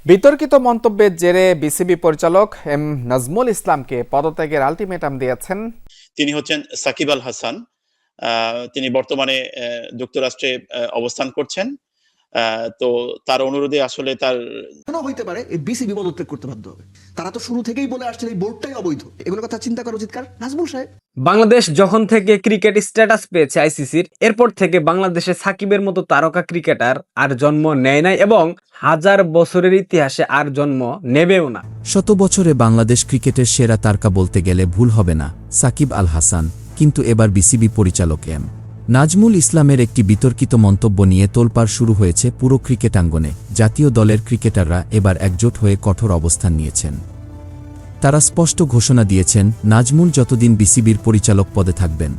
বিতর্কিত মন্তব্যের জেরে বিসিবি পরিচালক এম নাজমুল ইসলামকে পদত্যাগের আলটিমেটাম দিয়েছেন। তিনি হচ্ছেন সাকিব আল হাসান। তিনি বর্তমানে যুক্তরাষ্ট্রে অবস্থান করছেন। তো তার অনুরোধে আসলে তার হইতে পারে এই বিসিবি পদত্যাগ করতে বাধ্য হবে। তারা তো শুরু থেকেই বলে আসছে এই বোর্ডটাই অবৈধ। এগুলো কথা চিন্তা করা উচিত কার? নাজমুল সাহেব। বাংলাদেশ যখন থেকে ক্রিকেট স্ট্যাটাস পেয়েছে আইসিসির, এরপর থেকে বাংলাদেশে সাকিবের মতো তারকা ক্রিকেটার আর জন্ম নেয় নাই এবং হাজার বছরের ইতিহাসে আর জন্ম নেবেও না। শত বছরে বাংলাদেশ ক্রিকেটের সেরা তারকা বলতে গেলে ভুল হবে না সাকিব আল হাসান, কিন্তু এবার বিসিবি পরিচালক এম নাজমুল ইসলামের একটি বিতর্কিত মন্তব্য নিয়ে তোলপাড় শুরু হয়েছে পুরো ক্রিকেটাঙ্গনে। জাতীয় দলের ক্রিকেটাররা এবার একজোট হয়ে কঠোর অবস্থান নিয়েছেন। তারা স্পষ্ট ঘোষণা দিয়েছেন, নাজমুল যতদিন বিসিবির পরিচালক পদে থাকবেন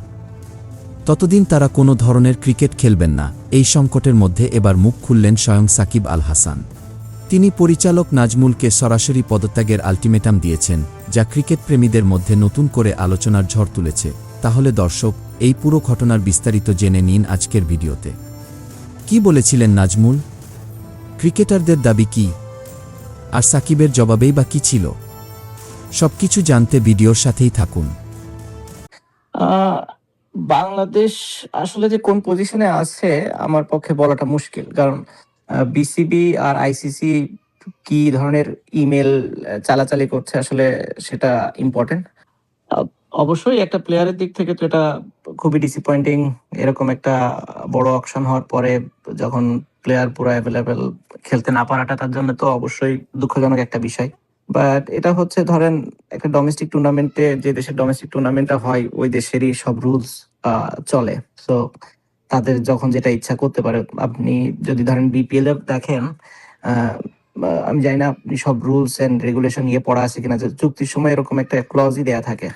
ততদিন তারা কোনো ধরনের ক্রিকেট খেলবেন না। এই সংকটের মধ্যে এবার মুখ খুললেন স্বয়ং সাকিব আল হাসান। তিনি পরিচালক নাজমুলকে সরাসরি পদত্যাগের আলটিমেটাম দিয়েছেন, যা ক্রিকেট প্রেমীদের মধ্যে নতুন করে আলোচনার ঝড় তুলেছে। তাহলে দর্শক, এই পুরো ঘটনার বিস্তারিত জেনে নিন আজকের ভিডিওতে। কি বলেছিলেন নাজমুল? ক্রিকেটারদের দাবি কি? আর সাকিবের জবাবেই বা কি ছিল? সবকিছু জানতে ভিডিওর সাথেই থাকুন। বাংলাদেশ আসলে যে কোন পজিশনে আছে আমার পক্ষে বলাটা মুশকিল, কারণ বিসিবি আর আইসিসি কি ধরনের ইমেল চালাচালি করছে আসলে সেটা ইম্পর্টেন্ট। অবশ্যই একটা প্লেয়ারের দিক থেকে তো এটা খুবই ডিসঅ্যাপয়েন্টিং। এরকম একটা বড় অকশন হওয়ার পরে যখন প্লেয়ার পুরো অ্যাভেলেবেল খেলতে না পারাটা তার জন্য তো অবশ্যই দুঃখজনক একটা বিষয়। বাট এটা হচ্ছে ধরেন একটা ডোমেস্টিক টুর্নামেন্টে, যে দেশের ডোমেস্টিক টুর্নামেন্টটা হয় ওই দেশেরই সব রুলস চলে। সো তাদের যখন যেটা ইচ্ছা করতে পারে। আপনি যদি ধরেন বিপিএল এ দেখেন, আমি জানি না আপনি সব রুলস এন্ড রেগুলেশন নিয়ে পড়া আছে কিনা, যে চুক্তির সময় এরকম একটা ক্লজই দেয়া থাকে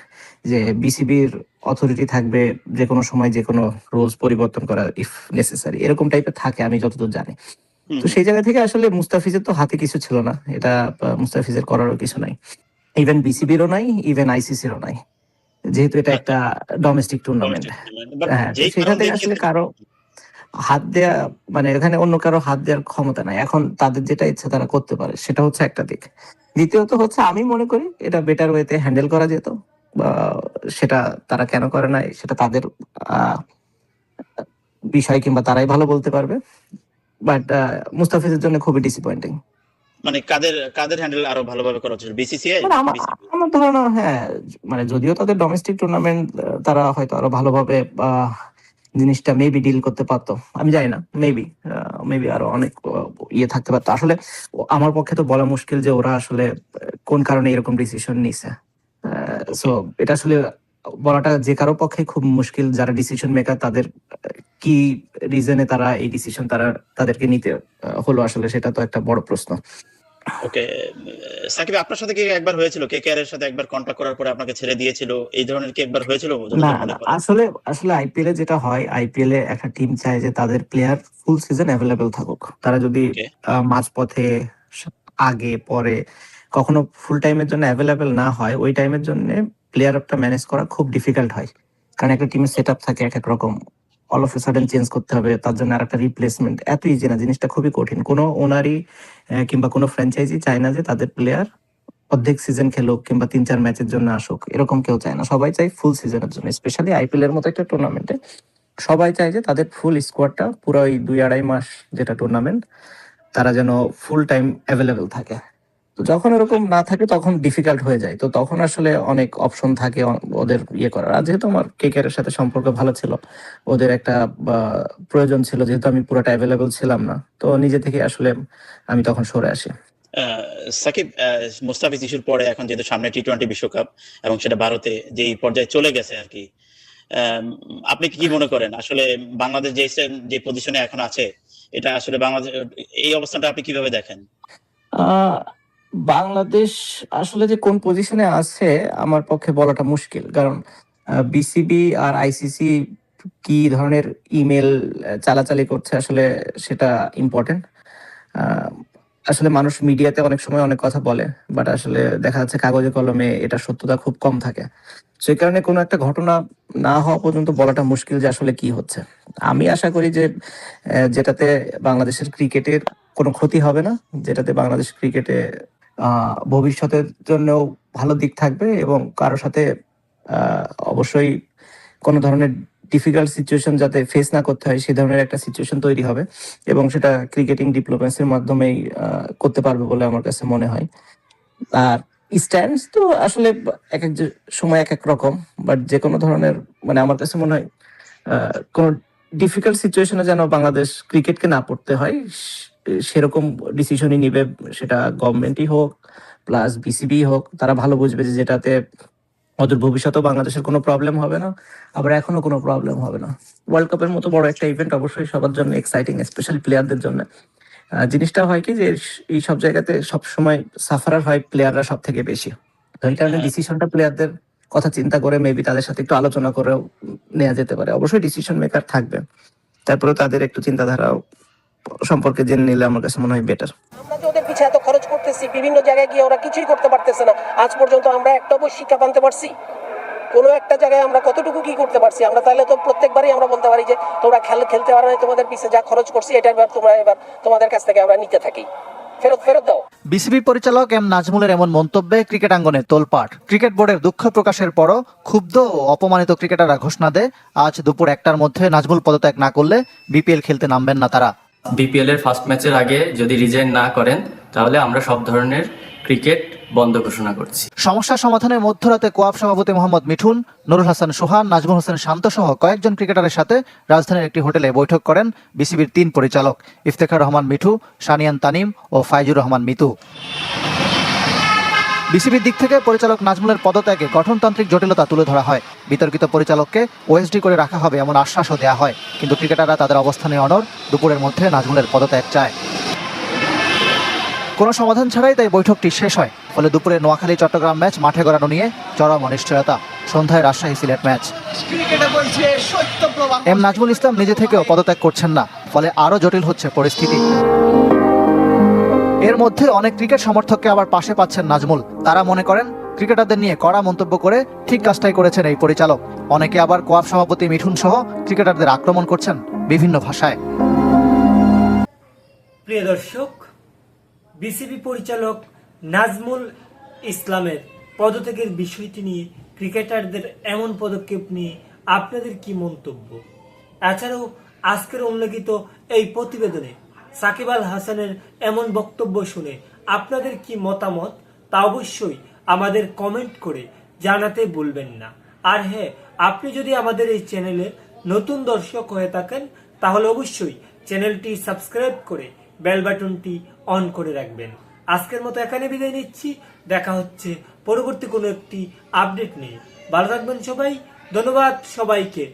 যে বিসিবির অথরিটি থাকবে যে কোনো সময় যে কোনো রুলস পরিবর্তন করা ইফ নেসেসারি, এরকম টাইপের থাকে আমি যতদূর জানি। তো সেই জায়গা থেকে আসলে মুস্তাফিজের তো হাতে কিছু ছিল না, এটা মুস্তাফিজের করারও কিছু নাই, ইভেন বিসিবিরও নাই, ইভেন আইসিসিরও নাই, যেহেতু এটা একটা ডোমেস্টিক টুর্নামেন্ট। হ্যাঁ, তো সেখান থেকে আসলে কারো হাত দেয়া মানে এখানে অন্য কারো হাত দেওয়ার ক্ষমতা নাই। এখন তাদের যেটা ইচ্ছে তারা করতে পারে, সেটা হচ্ছে একটা দিক। দ্বিতীয়ত হচ্ছে আমি মনে করি এটা বেটার ওয়েতে হ্যান্ডেল করা যেত, বা সেটা তারা কেন করে নাই সেটা তাদের বিষয়, কিংবা তারাই ভালো বলতে পারবে। বাট মুস্তাফিজের জন্য খুবই ডিসঅ্যাপয়েন্টিং। মানে কাদের হ্যান্ডেল আরো ভালোভাবে করা উচিত? বিসিসিআই? মানে আমার ধারণা, হ্যাঁ, মানে যদিও তাদের ডোমেস্টিক টুর্নামেন্ট, তারা হয়তো আরো ভালোভাবে জিনিসটা মেবি ডিল করতে পারতো। আমি জানি না, মেবি আরো অনেক ইয়ে থাকতে পারতো। আসলে আমার পক্ষে তো বলা মুশকিল যে ওরা আসলে কোন কারণে এরকম ডিসিশন নিছে। সো এটা আসলে বলাটা যে কারো পক্ষে খুব মুশকিল। যারা ডিসিশন মেকার তাদের কি রিজনে তারা এই ডিসিশন তাদেরকে নিতে হলো, আসলে সেটা তো একটা বড় প্রশ্ন। ওকে, সাকিব আপনার সাথে কি একবার হয়েছিল, কেকেআর এর সাথে একবার কন্টাক্ট করার পরে আপনাকে ছেড়ে দিয়েছিল, এই ধরনের কি একবার হয়েছিল? না, আসলে আইপিএল এ যেটা হয়, আইপিএল এ একটা টিম চায় যে তাদের প্লেয়ার ফুল সিজন অ্যাভেলেবেল থাকুক। তারা যদি মাঝপথে, আগে পরে কখনো ফুল টাইমের জন্য অ্যাভেলেবেল না হয়, ওই টাইমের জন্য প্লেয়ারটা ম্যানেজ করা খুব ডিফিকাল্ট হয়। কারণ একটা টিমের সেট আপ থাকে এক এক রকম, all of a sudden change করতে হবে, তার জন্য আর একটা রিপ্লেসমেন্ট এত ইজি না, জিনিসটা খুবই কঠিন। কোনো ওনারই কিংবা কোনো ফ্র্যাঞ্চাইজি চায় না যে তাদের প্লেয়ার অর্ধেক সিজন খেলুক কিংবা 3-4 ম্যাচের জন্য আসুক, এরকম কেউ চায় না। সবাই চায় ফুল সিজনের জন্য, স্পেশালি আইপিএল এর মতো একটা টুর্নামেন্টে সবাই চায় যে তাদের ফুল স্কোয়াডটা পুরো ওই 2-2.5 মাস যেটা টুর্নামেন্ট, তারা যেন ফুল টাইম অ্যাভেলেবেল থাকে। তো যখন এরকম না থাকে তখন ডিফিকাল্ট হয়ে যায়। তো তখন আসলে অনেক অপশন থাকে ওদের ইয়ে করার। আর যেহেতু আমার কেকেআর এর সাথে সম্পর্ক ভালো ছিল, ওদের একটা প্রয়োজন ছিল, যেহেতু আমি পুরোটা অ্যাভেলেবেল ছিলাম না, তো নিজে থেকে আসলে আমি তখন সরে আসি। সাকিব, মুস্তাফিজ ইস্যুর পরে এখন যেহেতু সামনে টি-20 বিশ্বকাপ এবং সেটা ভারতে যেই পর্যায়ে চলে গেছে আর কি, আপনি কি মনে করেন আসলে বাংলাদেশ যে পজিশনে এখন আছে, এটা আসলে বাংলাদেশ এই অবস্থানটা আপনি কিভাবে দেখেন? বাংলাদেশ আসলে যে কোন পজিশনে আছে আমার পক্ষে বলাটা মুশকিল, কারণ বিসিবি আর আইসিসি কি ধরনের ইমেল চালাচালি করছে আসলে সেটা ইম্পর্টেন্ট। আসলে মানুষ মিডিয়াতে অনেক সময় অনেক কথা বলে, বাট আসলে দেখা যাচ্ছে কাগজে কলমে এটা সত্যতা খুব কম থাকে। সেই কারণে কোনো একটা ঘটনা না হওয়া পর্যন্ত বলাটা মুশকিল যে আসলে কি হচ্ছে। আমি আশা করি যে যেটাতে বাংলাদেশের ক্রিকেটের কোনো ক্ষতি হবে না, যেটাতে বাংলাদেশ ক্রিকেটে ভবিষ্যতের জন্যও ভালো দিক থাকবে এবং কারোর সাথে অবশ্যই কোনো ধরনের ডিফিকাল্ট সিচুয়েশন যাতে ফেস না করতে হয় সেই ধরনের একটা সিচুয়েশন তৈরি হবে এবং সেটা ক্রিকেটিং ডিপ্লোমেসির মাধ্যমেই করতে পারবে বলে আমার কাছে মনে হয়। আর স্ট্যান্ডস তো আসলে এক এক সময় এক এক রকম, বাট যে কোনো ধরনের মানে আমার কাছে মনে হয় কোনো ডিফিকাল্ট সিচুয়েশনে যেন বাংলাদেশ ক্রিকেটকে না পড়তে হয় সেরকম ডিসিশনই নিবে, সেটা গভর্নমেন্টই হোক প্লাস বিসিবি হোক। তারা ভালো বুঝবে যে যেটাতে অদূর ভবিষ্যতেও বাংলাদেশের কোনো প্রবলেম হবে না, আবার এখনো কোনো প্রবলেম হবে না। ওয়ার্ল্ড কাপের মতো বড় একটা ইভেন্ট অবশ্যই সবার জন্য এক্সাইটিং, স্পেশালি প্লেয়ারদের জন্য। জিনিসটা হয় কি যে এই সব জায়গাতে সবসময় সাফারার হয় প্লেয়াররা সব থেকে বেশি, তো এই কারণে ডিসিশনটা প্লেয়ারদের কথা চিন্তা করে মেবি তাদের সাথে একটু আলোচনা করেও নেওয়া যেতে পারে। অবশ্যই ডিসিশন মেকার থাকবে, তারপরে তাদের একটু চিন্তাধারা সম্পর্কে জেনে নিলে আমার কাছে মনে হয় বেটার। আমরা যে ওদের পিছিয়ে এত খরচ করতেছি, বিভিন্ন জায়গায় গিয়ে ওরা কিছুই করতে পারতেছে না, আজ পর্যন্ত আমরা একটা শিক্ষা আনতে পারছি? কোনো একটা জায়গায় আমরা কতটুকু কি করতে পারছি? আমরা তাহলে তো প্রত্যেকবারই আমরা বলতে পারি যে তোমরা খেলতে পারো না, তোমাদের পিছিয়ে যা খরচ করছি এটা এবার তোমাদের কাছ থেকে আমরা নিতে থাকি, ফেরত দাও। বিসিবি পরিচালক এম নাজমুলের এমন মন্তব্যে ক্রিকেট আঙ্গনে তোলপাড়। ক্রিকেট বোর্ডের দুঃখ প্রকাশের পরও ক্ষুব্ধ ও অপমানিত ক্রিকেটাররা ঘোষণা দেয় আজ দুপুর 1টার মধ্যে নাজমুল পদত্যাগ না করলে বিপিএল খেলতে নামবেন না তারা। বিপিএল এর ফার্স্ট ম্যাচের আগে যদি রিজাইন না করেন তাহলে আমরা সব ধরনের ক্রিকেট বন্ধ ঘোষণা করছি। সমস্যা সমাধানে মধ্যরাতে কোয়াব সভাপতি মোহাম্মদ মিঠুন, নুরুল হাসান সোহান, নাজমুল হোসেন শান্ত সহ কয়েকজন ক্রিকেটারের সাথে রাজধানীর একটি হোটেলে বৈঠক করেন বিসিবির 3 পরিচালক ইফতেখার রহমান মিঠু, সানিয়ান তানিম ও ফাইজুর রহমান মিতু। বিসিবির দিক থেকে পরিচালক নাজমুলের পদত্যাগে গঠনতান্ত্রিক জটিলতা তুলে ধরা হয়। বিতর্কিত পরিচালককে ওএসডি করে রাখা হবে এমন আশ্বাসও দেওয়া হয়, কিন্তু ক্রিকেটাররা তাদের অবস্থানে অনড়, দুপুরের মধ্যে নাজমুলের পদত্যাগ চায়। কোনো সমাধান ছাড়াই তাই বৈঠকটি শেষ হয়। ফলে দুপুরে নোয়াখালী চট্টগ্রাম ম্যাচ মাঠে গড়ানো নিয়ে চরম অনিশ্চয়তা। সন্ধ্যায় রাজশাহী সিলেট ম্যাচ। এম নাজমুল ইসলাম নিজে থেকেও পদত্যাগ করছেন না, ফলে আরও জটিল হচ্ছে পরিস্থিতি। এর মধ্যে অনেক ক্রিকেট সমর্থককে আবার পাশে পাচ্ছেন নাজমুল। তারা মনে করেন ক্রিকেটারদের নিয়ে কড়া মন্তব্য করে ঠিক কাজটাই করেছেন এই পরিচালক। অনেকে আবার কোয়াব সভাপতি মিঠুন সহ ক্রিকেটারদের আক্রমণ করছেন বিভিন্ন ভাষায়। প্রিয় দর্শক, বিসিবি পরিচালক নাজমুল ইসলামের পদত্যাগের বিষয়টি নিয়ে ক্রিকেটারদের এমন পদক্ষেপ নিয়ে আপনাদের কি মন্তব্য? এছাড়াও আজকের উল্লেখিত এই প্রতিবেদনে সাকিব আল হাসানের এমন বক্তব্য শুনে আপনাদের কি মতামত তা অবশ্যই আমাদের কমেন্ট করে জানাতে ভুলবেন না। আর হ্যাঁ, আপনি যদি আমাদের এই চ্যানেলে নতুন দর্শক হয়ে থাকেন তাহলে অবশ্যই চ্যানেলটি সাবস্ক্রাইব করে বেল বাটনটি অন করে রাখবেন। আজকের মতো এখানে বিদায় নিচ্ছি, দেখা হচ্ছে পরবর্তী কোনো একটি আপডেট নিয়ে। ভালো থাকবেন সবাই, ধন্যবাদ সবাইকে।